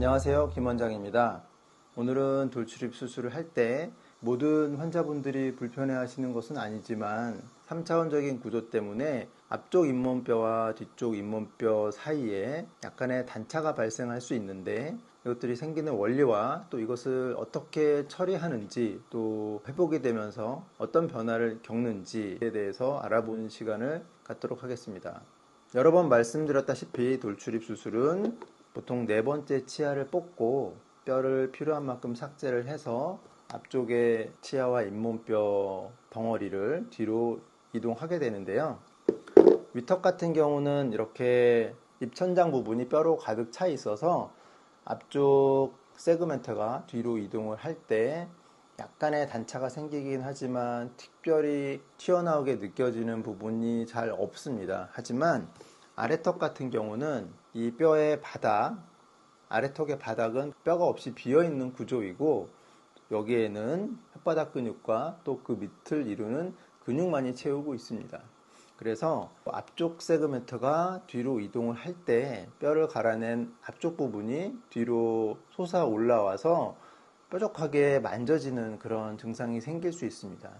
안녕하세요. 김 원장입니다. 오늘은 돌출입 수술을 할 때 모든 환자분들이 불편해하시는 것은 아니지만 3차원적인 구조 때문에 앞쪽 잇몸뼈와 뒤쪽 잇몸뼈 사이에 약간의 단차가 발생할 수 있는데 이것들이 생기는 원리와 또 이것을 어떻게 처리하는지 또 회복이 되면서 어떤 변화를 겪는지에 대해서 알아보는 시간을 갖도록 하겠습니다. 여러 번 말씀드렸다시피 돌출입 수술은 보통 4번째 치아를 뽑고 뼈를 필요한 만큼 삭제를 해서 앞쪽의 치아와 잇몸뼈 덩어리를 뒤로 이동하게 되는데요. 위턱 같은 경우는 이렇게 입천장 부분이 뼈로 가득 차 있어서 앞쪽 세그멘트가 뒤로 이동을 할 때 약간의 단차가 생기긴 하지만 특별히 튀어나오게 느껴지는 부분이 잘 없습니다. 하지만 아래턱 같은 경우는 이 뼈의 바닥, 아래턱의 바닥은 뼈가 없이 비어있는 구조이고 여기에는 혓바닥 근육과 또 그 밑을 이루는 근육만이 채우고 있습니다. 그래서 앞쪽 세그멘트가 뒤로 이동을 할 때 뼈를 갈아낸 앞쪽 부분이 뒤로 솟아 올라와서 뾰족하게 만져지는 그런 증상이 생길 수 있습니다.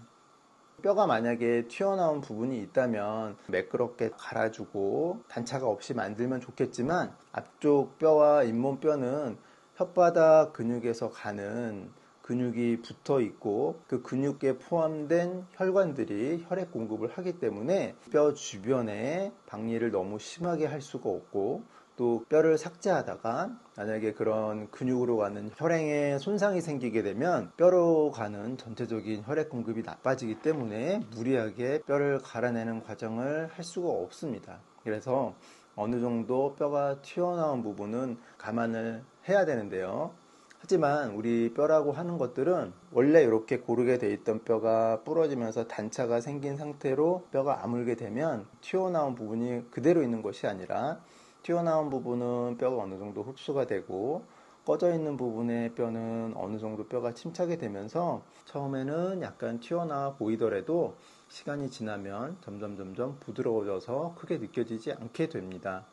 뼈가 만약에 튀어나온 부분이 있다면 매끄럽게 갈아주고 단차가 없이 만들면 좋겠지만 앞쪽 뼈와 잇몸뼈는 혓바닥 근육에서 가는 근육이 붙어 있고 그 근육에 포함된 혈관들이 혈액 공급을 하기 때문에 뼈 주변에 박리를 너무 심하게 할 수가 없고 또 뼈를 삭제하다가 만약에 그런 근육으로 가는 혈행에 손상이 생기게 되면 뼈로 가는 전체적인 혈액 공급이 나빠지기 때문에 무리하게 뼈를 갈아내는 과정을 할 수가 없습니다. 그래서 어느 정도 뼈가 튀어나온 부분은 감안을 해야 되는데요. 하지만 우리 뼈라고 하는 것들은 원래 이렇게 고르게 돼 있던 뼈가 부러지면서 단차가 생긴 상태로 뼈가 아물게 되면 튀어나온 부분이 그대로 있는 것이 아니라 튀어나온 부분은 뼈가 어느 정도 흡수가 되고 꺼져 있는 부분의 뼈는 어느 정도 뼈가 침착이 되면서 처음에는 약간 튀어나와 보이더라도 시간이 지나면 점점 부드러워져서 크게 느껴지지 않게 됩니다.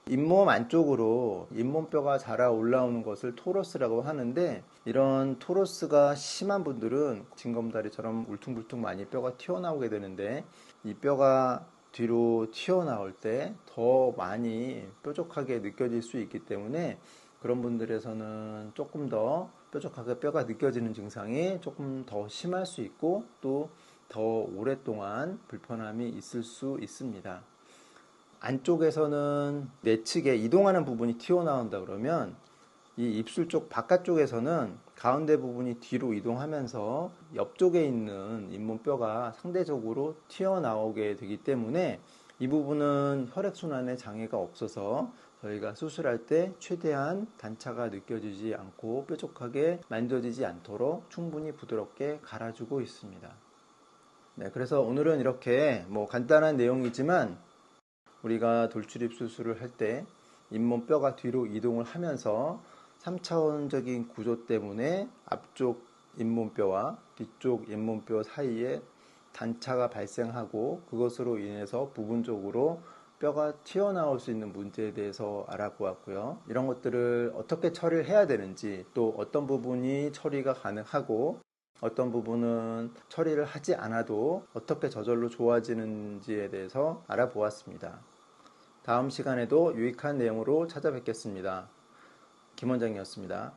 잇몸 안쪽으로 잇몸뼈가 자라 올라오는 것을 토러스라고 하는데 이런 토러스가 심한 분들은 징검다리처럼 울퉁불퉁 많이 뼈가 튀어나오게 되는데 이 뼈가 뒤로 튀어나올 때 더 많이 뾰족하게 느껴질 수 있기 때문에 그런 분들에서는 조금 더 뾰족하게 뼈가 느껴지는 증상이 조금 더 심할 수 있고 또 더 오랫동안 불편함이 있을 수 있습니다. 안쪽에서는 내측에 이동하는 부분이 튀어나온다 그러면 이 입술 쪽 바깥쪽에서는 가운데 부분이 뒤로 이동하면서 옆쪽에 있는 잇몸뼈가 상대적으로 튀어나오게 되기 때문에 이 부분은 혈액순환에 장애가 없어서 저희가 수술할 때 최대한 단차가 느껴지지 않고 뾰족하게 만져지지 않도록 충분히 부드럽게 갈아주고 있습니다. 네, 그래서 오늘은 이렇게 간단한 내용이지만 우리가 돌출입 수술을 할 때 잇몸뼈가 뒤로 이동을 하면서 3차원적인 구조 때문에 앞쪽 잇몸뼈와 뒤쪽 잇몸뼈 사이에 단차가 발생하고 그것으로 인해서 부분적으로 뼈가 튀어나올 수 있는 문제에 대해서 알아보았고요. 이런 것들을 어떻게 처리를 해야 되는지 또 어떤 부분이 처리가 가능하고 어떤 부분은 처리를 하지 않아도 어떻게 저절로 좋아지는지에 대해서 알아보았습니다. 다음 시간에도 유익한 내용으로 찾아뵙겠습니다. 김 원장이었습니다.